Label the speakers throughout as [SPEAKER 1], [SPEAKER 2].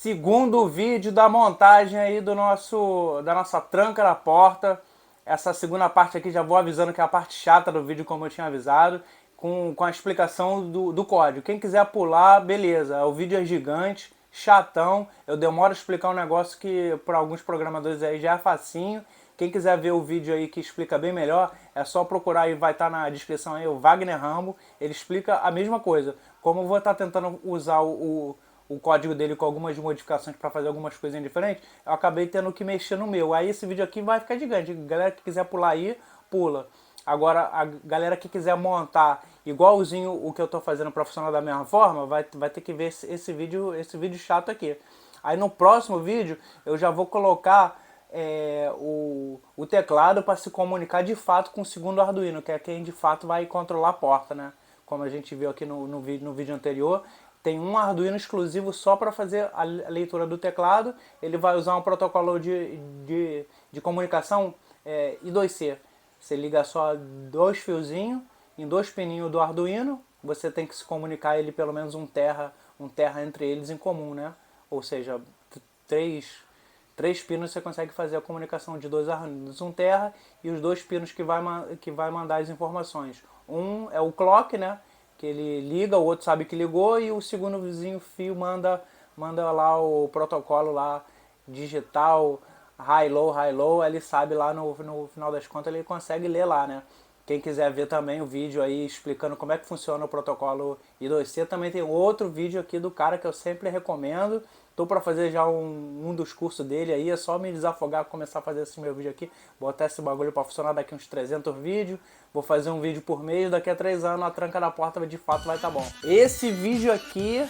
[SPEAKER 1] Segundo vídeo da montagem aí da nossa tranca da porta. Essa segunda parte aqui já vou avisando que é a parte chata do vídeo, como eu tinha avisado, com a explicação do código. Quem quiser pular, beleza. O vídeo é gigante, chatão. Eu demoro a explicar um negócio que para alguns programadores aí já é facinho. Quem quiser ver o vídeo aí que explica bem melhor, é só procurar aí, vai estar na descrição aí, o Wagner Rambo. Ele explica a mesma coisa. Como eu vou estar tentando usar o código dele com algumas modificações para fazer algumas coisinhas diferentes, eu acabei tendo que mexer no meu. Aí esse vídeo aqui vai ficar gigante. Galera que quiser pular aí, pula. Agora, a galera que quiser montar igualzinho o que eu estou fazendo para funcionar da mesma forma, vai ter que ver esse vídeo chato aqui. Aí no próximo vídeo eu já vou colocar o teclado para se comunicar de fato com o segundo Arduino, que é quem de fato vai controlar a porta, né? Como a gente viu aqui no vídeo anterior, tem um Arduino exclusivo só para fazer a leitura do teclado. Ele vai usar um protocolo de comunicação I2C. Você liga só dois fiozinhos em dois pininhos do Arduino. Você tem que se comunicar ele pelo menos um terra entre eles em comum, né? Ou seja, três pinos você consegue fazer a comunicação de dois Arduinos, um terra, e os dois pinos que vai mandar as informações. Um é o clock, né? Que ele liga, o outro sabe que ligou, e o segundo vizinho fio manda lá o protocolo lá digital, high low, ele sabe lá no final das contas, ele consegue ler lá, né? Quem quiser ver também o vídeo aí explicando como é que funciona o protocolo I2C, também tem outro vídeo aqui do cara que eu sempre recomendo. Tô para fazer já um dos cursos dele aí, é só me desafogar, começar a fazer esse meu vídeo aqui, botar esse bagulho para funcionar daqui uns 300 vídeos. Vou fazer um vídeo por mês, daqui a 3 anos a tranca da porta de fato vai estar bom. Esse vídeo aqui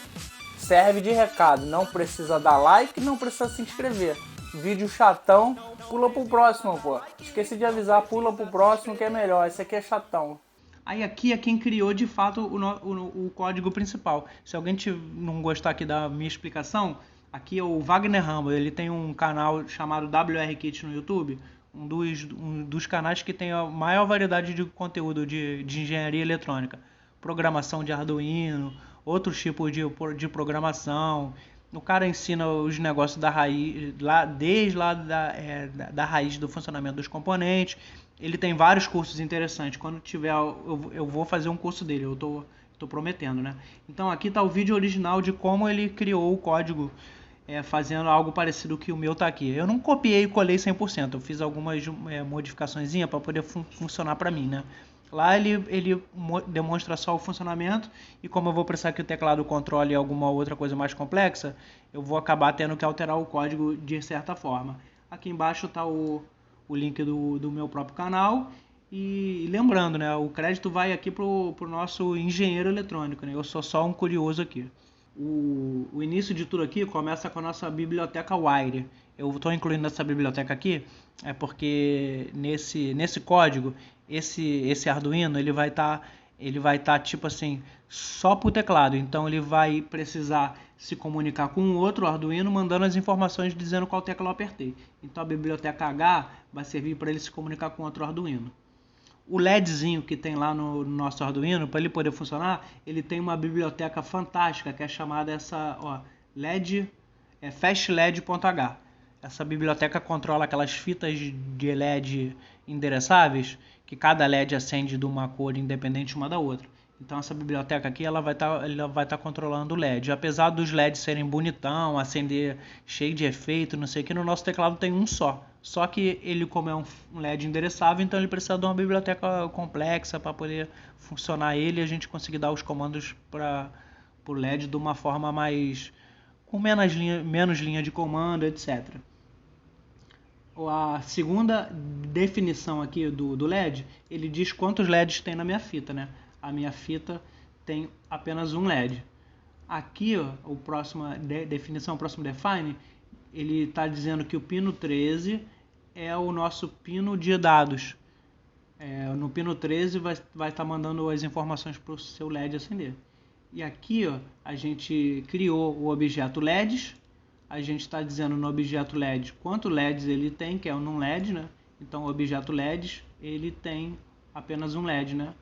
[SPEAKER 1] serve de recado, não precisa dar like, não precisa se inscrever. Vídeo chatão, pula pro próximo, pô. Esqueci de avisar, pula pro próximo que é melhor, esse aqui é chatão. Aí aqui é quem criou de fato o código principal. Se alguém não gostar aqui da minha explicação, aqui é o Wagner Rambo. Ele tem um canal chamado WRKit no YouTube, um dos canais que tem a maior variedade de conteúdo de engenharia eletrônica. Programação de Arduino, outros tipos de programação. O cara ensina os negócios da raiz, desde lá da raiz do funcionamento dos componentes. Ele tem vários cursos interessantes. Quando tiver, eu vou fazer um curso dele, eu tô prometendo, né? Então aqui está o vídeo original de como ele criou o código, fazendo algo parecido que o meu tá aqui. Eu não copiei e colei 100%, eu fiz algumas modificações para poder funcionar para mim, né? Lá ele demonstra só o funcionamento, e como eu vou precisar que o teclado controle alguma outra coisa mais complexa, eu vou acabar tendo que alterar o código de certa forma. Aqui embaixo está o link do meu próprio canal. E lembrando, né, o crédito vai aqui pro nosso engenheiro eletrônico, né? Eu sou só um curioso aqui. O início de tudo aqui começa com a nossa biblioteca Wire. Eu estou incluindo essa biblioteca aqui porque nesse código, esse Arduino ele vai estar tipo assim, só para o teclado. Então ele vai precisar se comunicar com um outro Arduino, mandando as informações dizendo qual tecla eu apertei. Então a biblioteca H vai servir para ele se comunicar com outro Arduino. O LEDzinho que tem lá no nosso Arduino, para ele poder funcionar, ele tem uma biblioteca fantástica que é chamada LED, FastLED.h. Essa biblioteca controla aquelas fitas de LED endereçáveis, que cada LED acende de uma cor independente uma da outra. Então essa biblioteca aqui ela vai estar controlando o LED. Apesar dos LEDs serem bonitão, acender cheio de efeito, não sei o que, no nosso teclado tem um só. Só que ele, como é um LED endereçável, então ele precisa de uma biblioteca complexa para poder funcionar ele e a gente conseguir dar os comandos para o LED de uma forma com menos linha de comando, etc. A segunda definição aqui do LED, ele diz quantos LEDs tem na minha fita, né? A minha fita tem apenas um LED. Aqui, o próximo define, ele está dizendo que o pino 13 é o nosso pino de dados. No pino 13 vai estar mandando as informações para o seu LED acender. E aqui a gente criou o objeto LEDs. A gente está dizendo no objeto LED quanto LEDs ele tem, que é um LED, né? Então o objeto LEDs ele tem apenas um LED, né?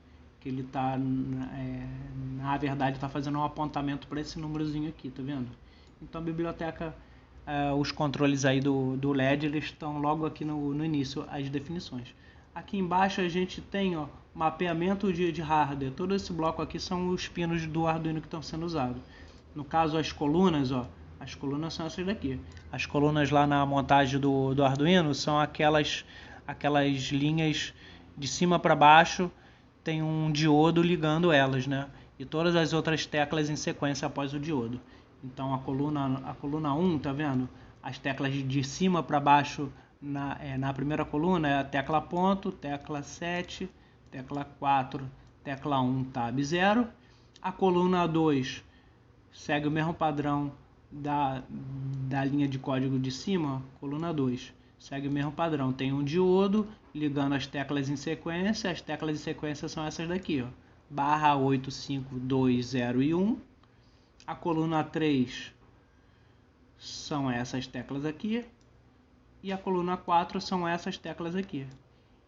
[SPEAKER 1] Que ele está, na verdade, está fazendo um apontamento para esse númerozinho aqui, tá vendo? Então a biblioteca, os controles aí do LED, eles estão logo aqui no início, as definições. Aqui embaixo a gente tem, ó, mapeamento de hardware. Todo esse bloco aqui são os pinos do Arduino que estão sendo usados. No caso, as colunas, ó, as colunas são essas daqui. As colunas lá na montagem do Arduino são aquelas linhas de cima para baixo, tem um diodo ligando elas, né? E todas as outras teclas em sequência após o diodo. Então a coluna 1, tá vendo? As teclas de cima para baixo na primeira coluna é a tecla ponto, tecla 7, tecla 4, tecla 1, tab 0. A coluna 2 segue o mesmo padrão da linha de código de cima, coluna 2. Segue o mesmo padrão, tem um diodo ligando as teclas em sequência. As teclas em sequência são essas daqui, ó, barra 8, 5, 2, 0 e 1. A coluna 3 são essas teclas aqui. E a coluna 4 são essas teclas aqui.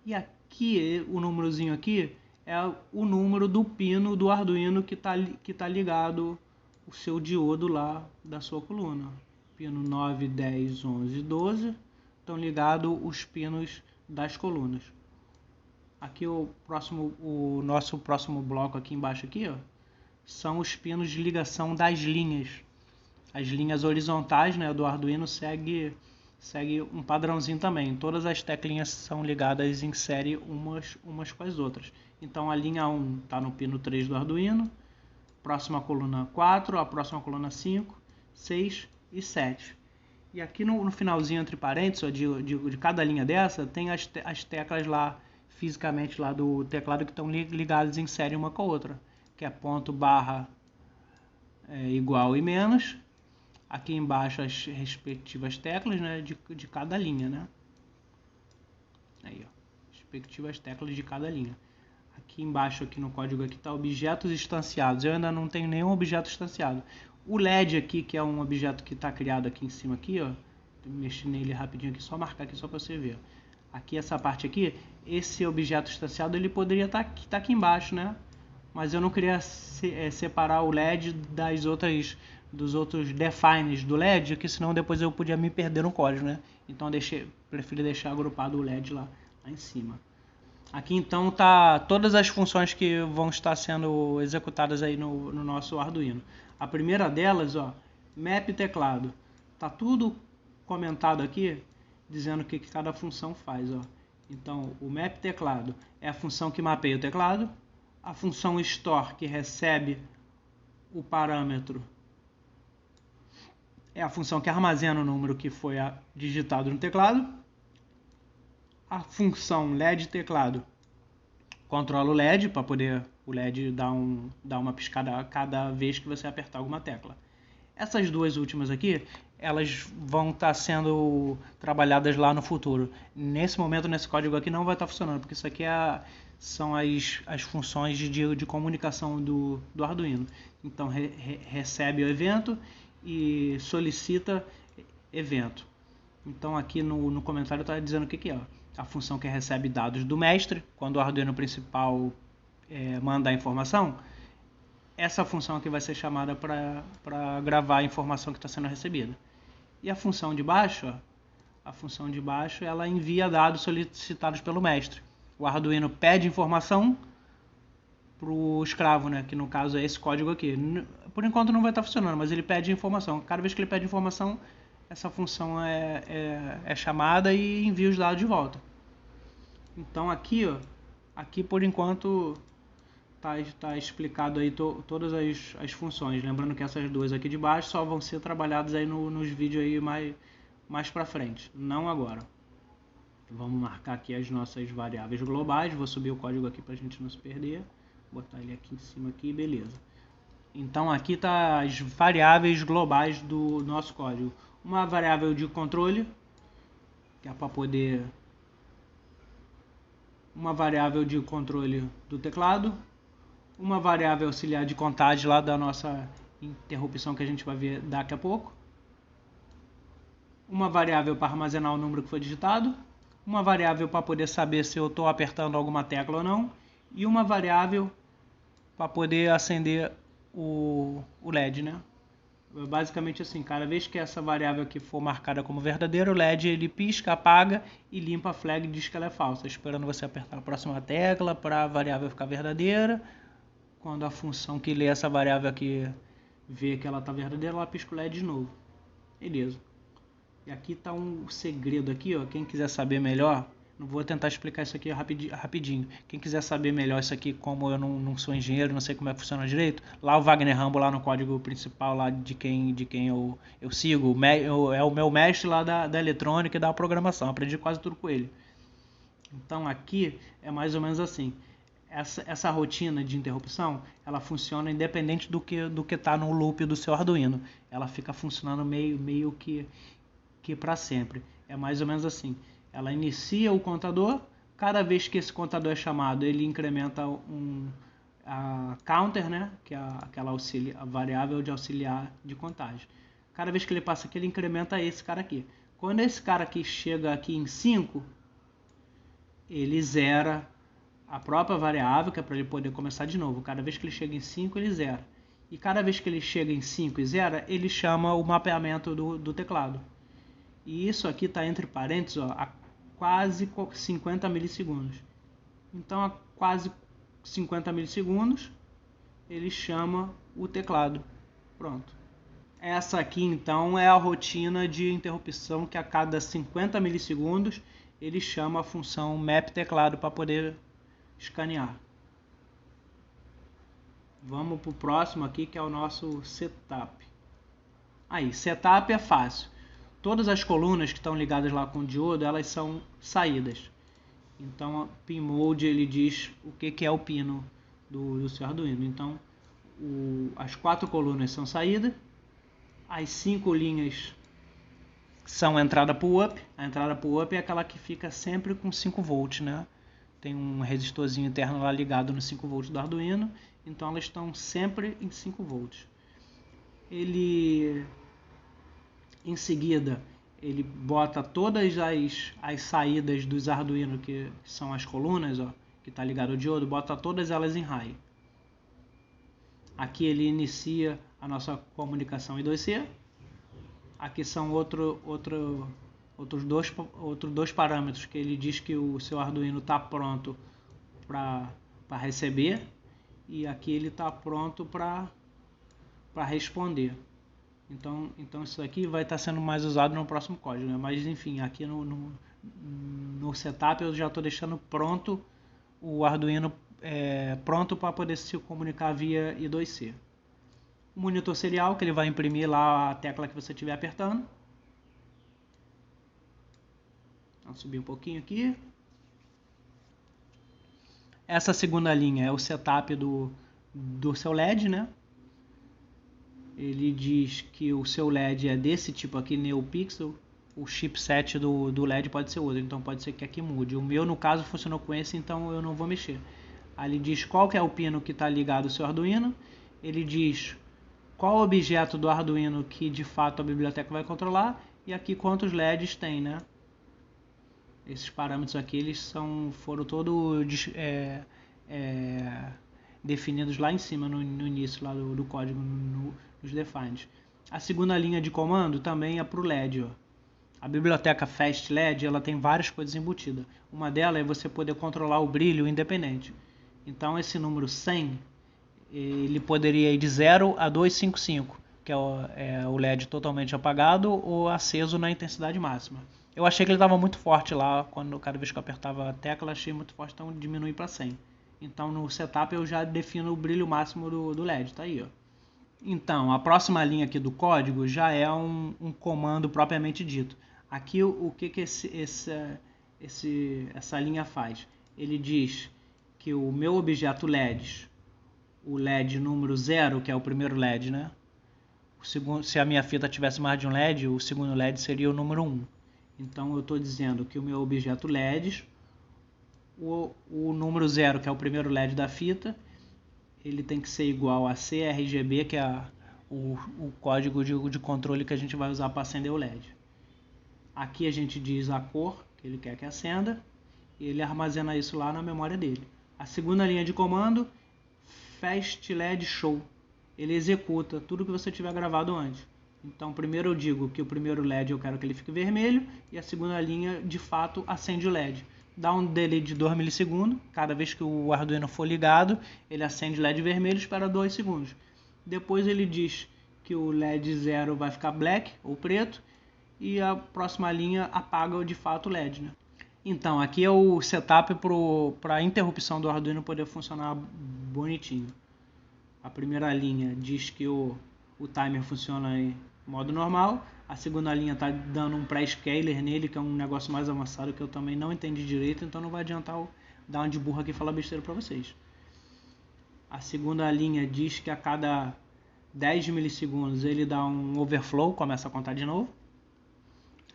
[SPEAKER 1] E aqui, o númerozinho aqui, é o número do pino do Arduino que tá ligado o seu diodo lá da sua coluna. Pino 9, 10, 11 e 12 estão ligados os pinos das colunas. Aqui o nosso próximo bloco aqui embaixo aqui, ó, são os pinos de ligação das linhas. As linhas horizontais, né, do Arduino segue um padrãozinho também. Todas as teclinhas são ligadas em série umas com as outras. Então a linha 1 está no pino 3 do Arduino, próxima coluna 4, a próxima coluna 5, 6 e 7. E aqui no finalzinho, entre parênteses, de cada linha dessa, tem as teclas lá, fisicamente lá do teclado, que estão ligadas em série uma com a outra, que é ponto, barra, igual e menos. Aqui embaixo as respectivas teclas, né, de cada linha, né? Aí, ó, respectivas teclas de cada linha. Aqui embaixo, aqui no código, aqui está objetos instanciados. Eu ainda não tenho nenhum objeto instanciado. O LED aqui, que é um objeto que está criado aqui em cima, aqui, ó. Vou mexer nele rapidinho aqui, só marcar aqui só para você ver. Aqui, essa parte aqui, esse objeto instanciado, ele poderia estar aqui embaixo, né? Mas eu não queria separar o LED dos outros defines do LED, que senão depois eu podia me perder no código, né? Então preferi deixar agrupado o LED lá em cima. Aqui então tá todas as funções que vão estar sendo executadas aí no nosso Arduino. A primeira delas, ó, map teclado. Tá tudo comentado aqui, dizendo o que cada função faz, ó. Então, o map teclado é a função que mapeia o teclado. A função store, que recebe o parâmetro, é a função que armazena o número que foi digitado no teclado. A função LED teclado controla o LED, para poder o LED dar uma piscada a cada vez que você apertar alguma tecla. Essas duas últimas aqui, elas vão estar sendo trabalhadas lá no futuro. Nesse momento, nesse código aqui, não vai estar funcionando, porque isso aqui são as funções de comunicação do Arduino. Então, recebe o evento e solicita evento. Então aqui no comentário está dizendo o que é. A função que recebe dados do mestre, quando o Arduino principal manda a informação, essa função aqui vai ser chamada para gravar a informação que está sendo recebida. E a função de baixo, ó, ela envia dados solicitados pelo mestre. O Arduino pede informação para o escravo, né, que no caso é esse código aqui. Por enquanto não vai estar funcionando, mas ele pede informação. Cada vez que ele pede informação, essa função é chamada e envia os dados de volta. Então aqui, ó, aqui por enquanto tá explicado aí todas as funções. Lembrando que essas duas aqui de baixo só vão ser trabalhadas aí nos vídeos aí mais para frente, não agora. Vamos marcar aqui as nossas variáveis globais. Vou subir o código aqui para a gente não se perder. Botar ele aqui em cima aqui, beleza. Então aqui tá as variáveis globais do nosso código. Uma variável de controle, que é para poder... Uma variável de controle do teclado. Uma variável auxiliar de contagem lá da nossa interrupção que a gente vai ver daqui a pouco. Uma variável para armazenar o número que foi digitado. Uma variável para poder saber se eu estou apertando alguma tecla ou não. E uma variável para poder acender o LED, né? basicamente assim, cada vez que essa variável aqui for marcada como verdadeira, o LED ele pisca, apaga e limpa a flag e diz que ela é falsa, esperando você apertar a próxima tecla para a variável ficar verdadeira. Quando a função que lê essa variável aqui vê que ela está verdadeira, ela pisca o LED de novo. Beleza. E aqui está um segredo aqui, ó. Quem quiser saber melhor, não vou tentar explicar isso aqui rapidinho. Quem quiser saber melhor isso aqui, como eu não sou engenheiro, não sei como é que funciona direito, lá o Wagner Rambo, lá no código principal lá de quem eu sigo, é o meu mestre lá da eletrônica e da programação. Aprendi quase tudo com ele. Então aqui é mais ou menos assim. Essa rotina de interrupção, ela funciona independente do que está no loop do seu Arduino. Ela fica funcionando meio que para sempre. É mais ou menos assim. Ela inicia o contador, cada vez que esse contador é chamado, ele incrementa a counter, né? Que é a variável de auxiliar de contagem. Cada vez que ele passa aqui, ele incrementa esse cara aqui. Quando esse cara aqui chega aqui em 5, ele zera a própria variável, que é para ele poder começar de novo. Cada vez que ele chega em 5, ele zera. E cada vez que ele chega em 5 e zera, ele chama o mapeamento do teclado. E isso aqui está entre parênteses, ó, a quase 50 milissegundos. Então, a quase 50 milissegundos, ele chama o teclado. Pronto. Essa aqui, então, é a rotina de interrupção que a cada 50 milissegundos ele chama a função map teclado para poder escanear. Vamos para o próximo aqui, que é o nosso setup. Aí, setup é fácil. Todas as colunas que estão ligadas lá com o diodo, elas são saídas. Então, pin mode ele diz o que é o pino do seu Arduino. Então, as 4 colunas são saída, as 5 linhas são entrada pull-up. A entrada pull-up é aquela que fica sempre com 5 volts, né? Tem um resistorzinho interno lá ligado no 5 volts do Arduino, então elas estão sempre em 5 volts. Em seguida, ele bota todas as saídas dos Arduino, que são as colunas, ó, que está ligado ao diodo, bota todas elas em high. Aqui ele inicia a nossa comunicação I2C. Aqui são outros dois parâmetros que ele diz que o seu Arduino está pronto para receber. E aqui ele está pronto para responder. Então isso aqui vai estar sendo mais usado no próximo código, né? Mas enfim, aqui no setup eu já estou deixando pronto o Arduino pronto para poder se comunicar via I2C. O monitor serial, que ele vai imprimir lá a tecla que você estiver apertando. Vamos subir um pouquinho aqui. Essa segunda linha é o setup do seu LED, né? Ele diz que o seu LED é desse tipo aqui, NeoPixel. O chipset do LED pode ser outro, então pode ser que aqui mude. O meu, no caso, funcionou com esse, então eu não vou mexer. Aí ele diz qual que é o pino que está ligado ao seu Arduino. Ele diz qual objeto do Arduino que de fato a biblioteca vai controlar. E aqui quantos LEDs tem, né? Esses parâmetros aqui eles foram todos definidos lá em cima, no início lá do código, nos defines. A segunda linha de comando também é para o LED. Ó. A biblioteca Fast LED ela tem várias coisas embutidas. Uma delas é você poder controlar o brilho independente. Então esse número 100, ele poderia ir de 0 a 255, que é o LED totalmente apagado ou aceso na intensidade máxima. Eu achei que ele estava muito forte lá, cada vez que eu apertava a tecla, achei muito forte, então diminui para 100. Então no setup eu já defino o brilho máximo do LED, tá aí, ó. Então, a próxima linha aqui do código já é um comando propriamente dito. Aqui o que essa linha faz? Ele diz que o meu objeto LEDs, o LED número 0, que é o primeiro LED, né? Se a minha fita tivesse mais de um LED, o segundo LED seria o número 1. Então eu estou dizendo que o meu objeto LEDs, o número 0, que é o primeiro LED da fita, ele tem que ser igual a CRGB, que é o código de controle que a gente vai usar para acender o LED. Aqui a gente diz a cor que ele quer que acenda e ele armazena isso lá na memória dele. A segunda linha de comando, Fast LED Show. ele executa tudo que você tiver gravado antes. Então, primeiro eu digo que o primeiro LED eu quero que ele fique vermelho e a segunda linha, de fato, acende o LED. Dá um delay de 2 milissegundos. Cada vez que o Arduino for ligado, ele acende o LED vermelho e espera 2 segundos. Depois ele diz que o LED 0 vai ficar black ou preto e a próxima linha apaga de fato o LED, né? Então, aqui é o setup para a interrupção do Arduino poder funcionar bonitinho. A primeira linha diz que o timer funciona em modo normal. A segunda linha está dando um pré-scaler nele, que é um negócio mais avançado que eu também não entendi direito, então não vai adiantar eu dar uma de burra aqui e falar besteira para vocês. A segunda linha diz que a cada 10 milissegundos ele dá um overflow, começa a contar de novo.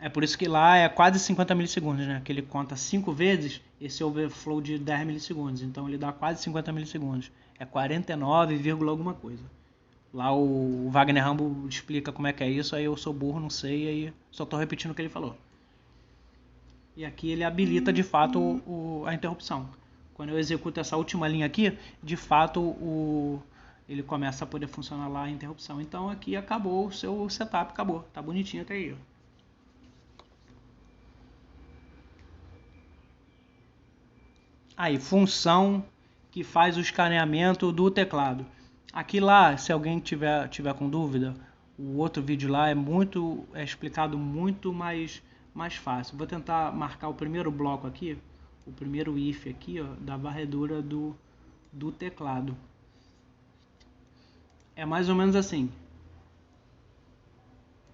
[SPEAKER 1] É por isso que lá é quase 50 milissegundos, né? Que ele conta 5 vezes esse overflow de 10 milissegundos. Então ele dá quase 50 milissegundos. É 49, alguma coisa. Lá o Wagner Rambo explica como é que é isso, aí eu sou burro, não sei, aí só estou repetindo o que ele falou. E aqui ele habilita de fato a interrupção. Quando eu executo essa última linha aqui, de fato ele começa a poder funcionar lá a interrupção. Então aqui acabou o seu setup, acabou. Tá bonitinho até aí, ó. Aí, função que faz o escaneamento do teclado. Aqui lá, se alguém tiver com dúvida, o outro vídeo lá é explicado muito mais fácil. Vou tentar marcar o primeiro bloco aqui, o primeiro if aqui, ó, da varredura do teclado. É mais ou menos assim.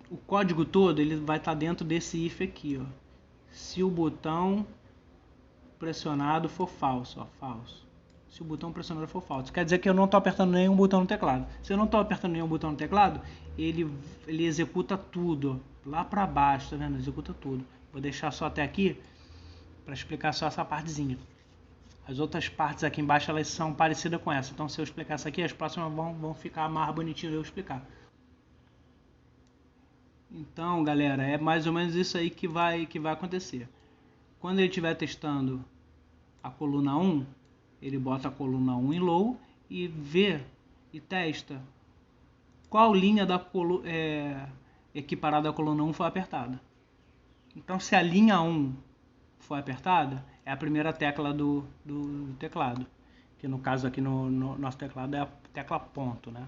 [SPEAKER 1] O código todo ele vai estar dentro desse if aqui, ó. Se o botão pressionado for falso, ó, falso. Se o botão pressionado for falso, quer dizer que eu não estou apertando nenhum botão no teclado. Se eu não estou apertando nenhum botão no teclado, ele executa tudo, ó, lá para baixo, tá vendo? Executa tudo. Vou deixar só até aqui para explicar só essa partezinha. As outras partes aqui embaixo elas são parecidas com essa. Então se eu explicar essa aqui, as próximas vão ficar mais bonitinho de eu explicar. Então, galera, é mais ou menos isso aí que vai acontecer. Quando ele estiver testando a coluna 1, ele bota a coluna 1 em low e vê e testa qual linha da equiparada à coluna 1 foi apertada. Então, se a linha 1 foi apertada, é a primeira tecla do teclado, que no caso aqui no nosso teclado é a tecla ponto, né?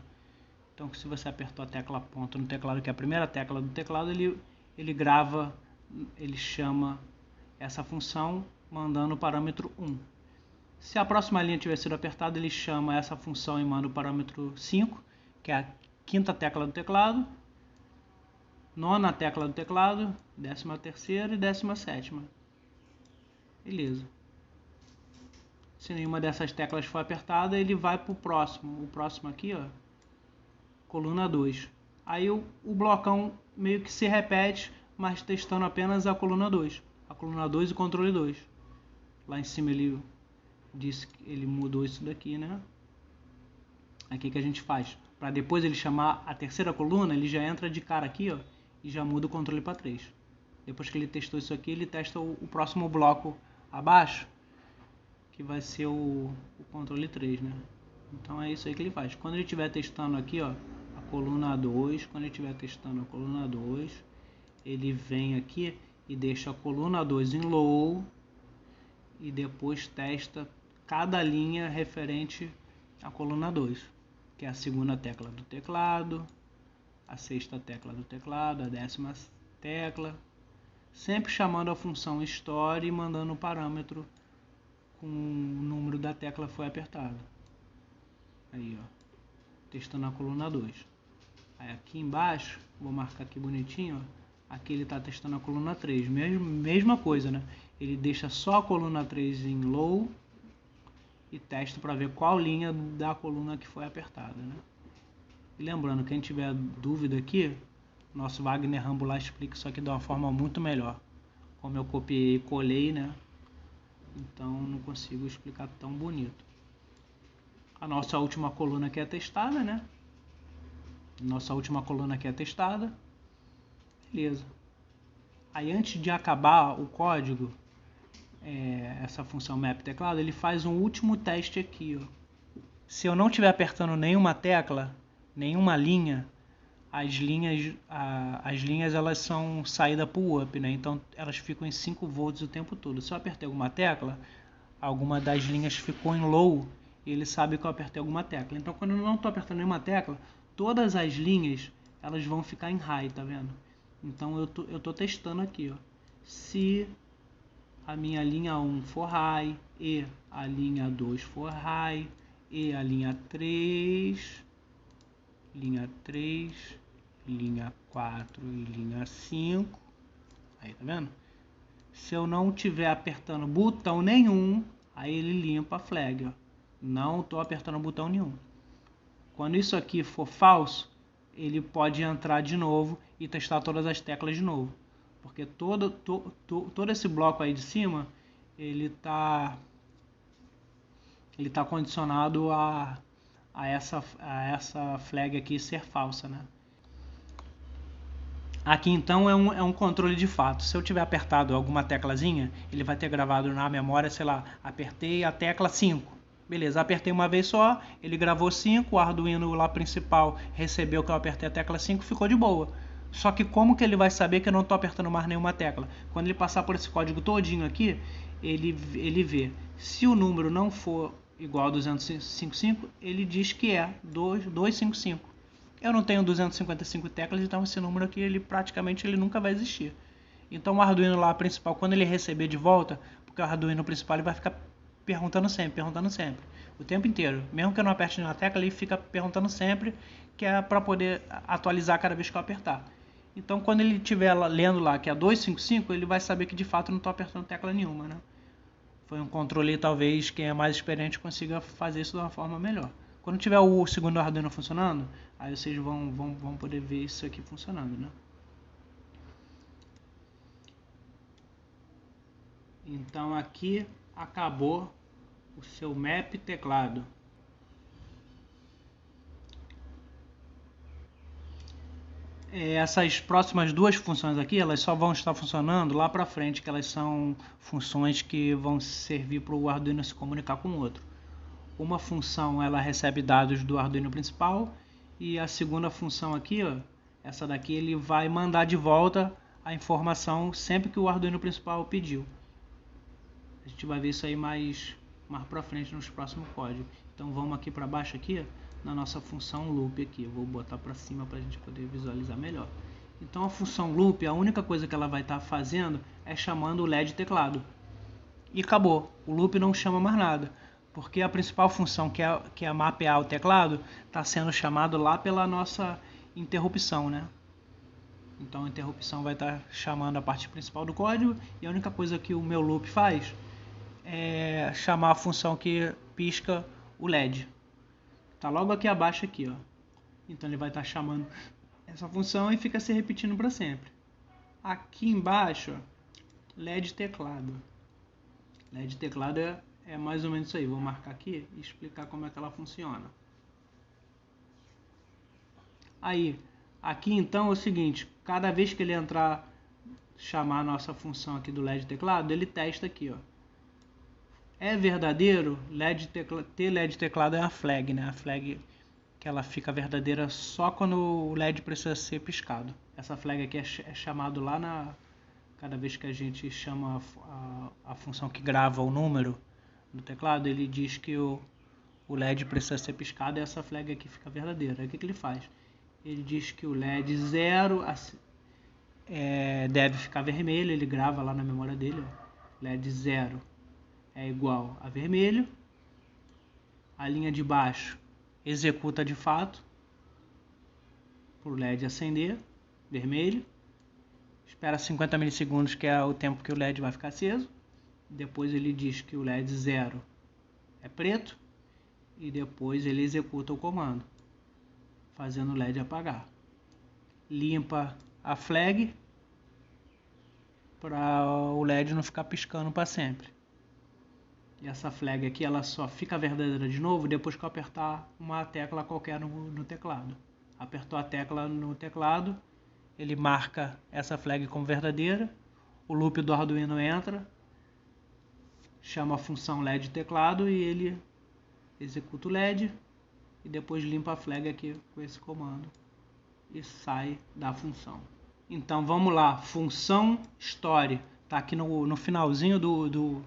[SPEAKER 1] Então, se você apertou a tecla ponto no teclado, que é a primeira tecla do teclado, ele grava, ele chama essa função mandando o parâmetro 1. Se a próxima linha tiver sido apertada, ele chama essa função e manda o parâmetro 5, que é a quinta tecla do teclado, nona tecla do teclado, 13ª e 17ª. Beleza. Se nenhuma dessas teclas for apertada, ele vai para o próximo. O próximo aqui, ó, coluna 2. Aí o blocão meio que se repete, mas testando apenas a coluna 2. A coluna 2 e o controle 2. Lá em cima ele disse que ele mudou isso daqui, né? Aqui que a gente faz. Para depois ele chamar a terceira coluna, ele já entra de cara aqui, ó, e já muda o controle para 3. Depois que ele testou isso aqui, ele testa o próximo bloco abaixo, que vai ser o controle 3, né? Então é isso aí que ele faz. Quando ele estiver testando aqui, ó, a coluna 2, quando ele estiver testando a coluna 2, ele vem aqui e deixa a coluna 2 em low e depois testa cada linha referente à coluna 2, que é a segunda tecla do teclado, a sexta tecla do teclado, a 10ª tecla, sempre chamando a função store e mandando o parâmetro com o número da tecla foi apertado. Aí, ó, testando a coluna 2. Aí aqui embaixo, vou marcar aqui bonitinho, ó, aqui ele está testando a coluna 3, mesma coisa, né? Ele deixa só a coluna 3 em low e testa para ver qual linha da coluna que foi apertada, né? E lembrando, quem tiver dúvida aqui, nosso Wagner Rambo lá explica isso aqui de uma forma muito melhor. Como eu copiei e colei, né? Então não consigo explicar tão bonito. A nossa última coluna aqui é testada, né? Nossa última coluna aqui é testada. Beleza. Aí antes de acabar o código, essa função map teclado, ele faz um último teste aqui, ó. Se eu não estiver apertando nenhuma tecla,
[SPEAKER 2] nenhuma linha, as linhas elas são saída para up, né? Então elas ficam em 5 volts o tempo todo. Se eu apertei alguma tecla, alguma das linhas ficou em low, e ele sabe que eu apertei alguma tecla. Então quando eu não estou apertando nenhuma tecla, todas as linhas elas vão ficar em high, tá vendo? Então eu tô testando aqui, ó. Se a minha linha 1 for high, e a linha 2 for high, e a linha 3, linha 4 e linha 5. Aí, tá vendo? Se eu não estiver apertando botão nenhum, aí ele limpa a flag, ó. Não estou apertando botão nenhum. Quando isso aqui for falso, ele pode entrar de novo e testar todas as teclas de novo. Porque todo esse bloco aí de cima, ele tá condicionado a essa flag aqui ser falsa, né? Aqui então é um controle de fato. Se eu tiver apertado alguma teclazinha, ele vai ter gravado na memória, sei lá, apertei a tecla 5. Beleza, apertei uma vez só, ele gravou 5, o Arduino lá principal recebeu que eu apertei a tecla 5, ficou de boa. Só que como que ele vai saber que eu não estou apertando mais nenhuma tecla? Quando ele passar por esse código todinho aqui, ele vê. Se o número não for igual a 255, ele diz que é 255. Eu não tenho 255 teclas, então esse número aqui ele praticamente nunca vai existir. Então o Arduino lá principal, quando ele receber de volta, porque o Arduino principal ele vai ficar perguntando sempre, o tempo inteiro. Mesmo que eu não aperte nenhuma tecla, ele fica perguntando sempre, que é para poder atualizar cada vez que eu apertar. Então quando ele estiver lendo lá que é 255, ele vai saber que de fato eu não estou apertando tecla nenhuma, né? Foi um controle, talvez quem é mais experiente consiga fazer isso de uma forma melhor. Quando tiver o segundo Arduino funcionando, aí vocês vão poder ver isso aqui funcionando, né? Então aqui acabou o seu map teclado. Essas próximas duas funções aqui, elas só vão estar funcionando lá para frente, que elas são funções que vão servir para o Arduino se comunicar com o outro. Uma função ela recebe dados do Arduino principal e a segunda função aqui, ó, essa daqui, ele vai mandar de volta a informação sempre que o Arduino principal pediu. A gente vai ver isso aí mais para frente nos próximos códigos. Então vamos aqui para baixo aqui, na nossa função loop aqui. Eu vou botar para cima para a gente poder visualizar melhor. Então a função loop, a única coisa que ela vai estar fazendo é chamando o LED teclado. E acabou. O loop não chama mais nada. Porque a principal função, que é mapear o teclado, está sendo chamado lá pela nossa interrupção, né? Então a interrupção vai estar chamando a parte principal do código e a única coisa que o meu loop faz é chamar a função que pisca o LED. Está logo aqui abaixo aqui, ó. Então ele vai estar chamando essa função e fica se repetindo para sempre. Aqui embaixo, ó, LED teclado. LED teclado é mais ou menos isso aí. Vou marcar aqui e explicar como é que ela funciona. Aí, aqui então é o seguinte, cada vez que ele entrar, chamar a nossa função aqui do LED teclado, ele testa aqui, ó. É verdadeiro? Ter LED teclado é a flag, né? A flag que ela fica verdadeira só quando o LED precisa ser piscado. Essa flag aqui é chamado lá na... Cada vez que a gente chama a função que grava o número do teclado, ele diz que o LED precisa ser piscado e essa flag aqui fica verdadeira. Aí o que ele faz? Ele diz que o LED 0 deve ficar vermelho, ele grava lá na memória dele, ó. LED 0 é igual a vermelho. A linha de baixo executa de fato para o LED acender, vermelho. Espera 50 milissegundos, que é o tempo que o LED vai ficar aceso. Depois ele diz que o LED 0 é preto. E depois ele executa o comando, fazendo o LED apagar. Limpa a flag para o LED não ficar piscando para sempre. E essa flag aqui ela só fica verdadeira de novo depois que eu apertar uma tecla qualquer no teclado. Apertou a tecla no teclado, ele marca essa flag como verdadeira, o loop do Arduino entra, chama a função LED teclado e ele executa o LED e depois limpa a flag aqui com esse comando e sai da função. Então vamos lá, função story, tá aqui no finalzinho do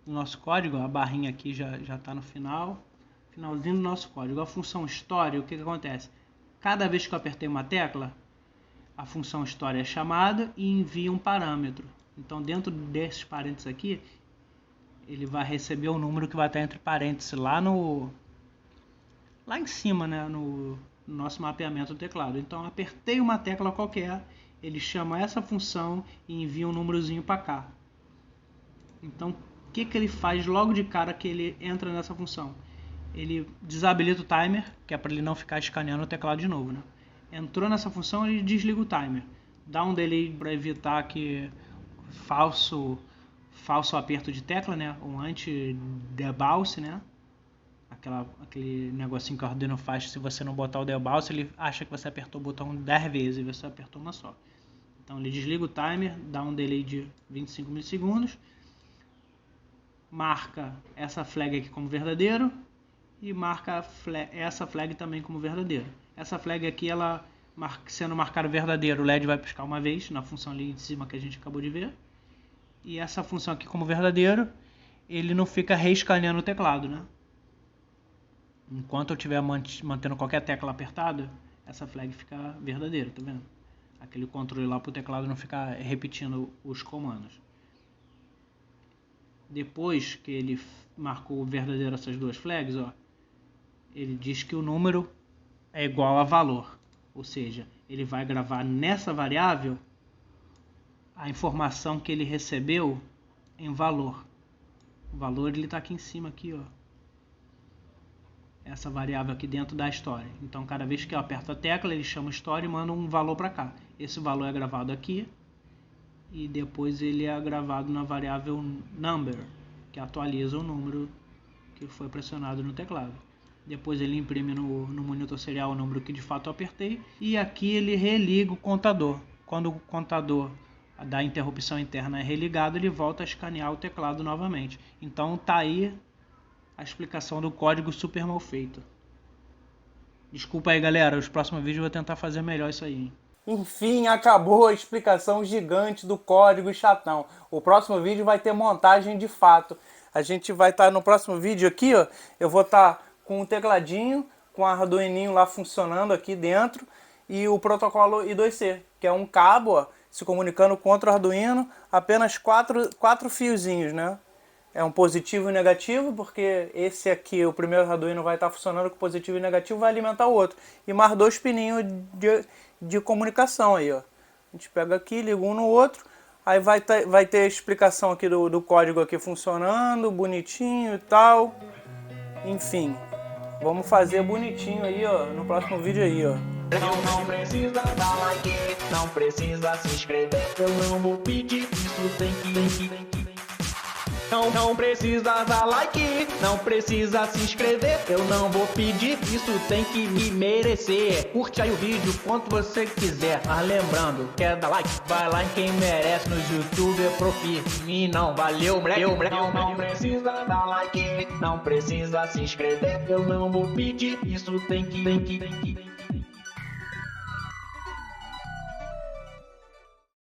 [SPEAKER 2] nosso código, a barrinha aqui já está no finalzinho do nosso código. A função story, o que acontece? Cada vez que eu apertei uma tecla, a função story é chamada e envia um parâmetro. Então dentro desses parênteses aqui, ele vai receber o número que vai estar entre parênteses lá em cima, né, no nosso mapeamento do teclado. Então apertei uma tecla qualquer, ele chama essa função e envia um númerozinho para cá. Então o que ele faz logo de cara que ele entra nessa função? Ele desabilita o timer, que é para ele não ficar escaneando o teclado de novo, né? Entrou nessa função, ele desliga o timer. Dá um delay para evitar que falso aperto de tecla, né? Um anti-debounce, né? Aquele negocinho que o Arduino faz, se você não botar o debounce, ele acha que você apertou o botão 10 vezes e você apertou uma só. Então ele desliga o timer, dá um delay de 25 milissegundos, marca essa flag aqui como verdadeiro e marca essa flag também como verdadeiro. Essa flag aqui, ela sendo marcada verdadeiro, o LED vai piscar uma vez na função ali de cima que a gente acabou de ver. E essa função aqui como verdadeiro, ele não fica reescaneando o teclado, né? Enquanto eu estiver mantendo qualquer tecla apertada, essa flag fica verdadeira, tá vendo? Aquele controle lá para o teclado não ficar repetindo os comandos. Depois que ele marcou verdadeiro essas duas flags, ó, ele diz que o número é igual a valor. Ou seja, ele vai gravar nessa variável a informação que ele recebeu em valor. O valor ele está aqui em cima, aqui, ó. Essa variável aqui dentro da história. Então, cada vez que eu aperto a tecla, ele chama história e manda um valor para cá. Esse valor é gravado aqui e depois ele é gravado na variável number, que atualiza o número que foi pressionado no teclado. Depois ele imprime no monitor serial o número que de fato eu apertei e aqui ele religa o contador. Quando o contador da interrupção interna é religado, ele volta a escanear o teclado novamente. Então tá aí a explicação do código super mal feito. Desculpa aí, galera, os próximos vídeos eu vou tentar fazer melhor isso aí, hein?
[SPEAKER 1] Enfim, acabou a explicação gigante do código chatão. O próximo vídeo vai ter montagem de fato. A gente vai estar no próximo vídeo aqui, ó. Eu vou estar com um tecladinho, com o Arduininho lá funcionando aqui dentro e o protocolo I2C, que é um cabo, ó, se comunicando com outro Arduino, apenas quatro fiozinhos, né? É um positivo e negativo, porque esse aqui, o primeiro Arduino, vai estar funcionando com positivo e negativo, vai alimentar o outro. E mais dois pininhos de comunicação aí, ó. A gente pega aqui, liga um no outro, aí vai ter a explicação aqui do código aqui funcionando, bonitinho e tal. Enfim, vamos fazer bonitinho aí, ó, no próximo vídeo aí, ó.
[SPEAKER 3] Não precisa dar like, não precisa se inscrever, eu não vou pedir, isso tem que. Não precisa dar like, não precisa se inscrever, eu não vou pedir, isso tem que me merecer. Curte aí o vídeo quanto você quiser, mas lembrando, quer dar like, vai lá em quem merece, nos YouTube é profi, mim não, valeu, moleque. Não precisa dar like, não precisa se inscrever, eu não vou pedir, isso tem que.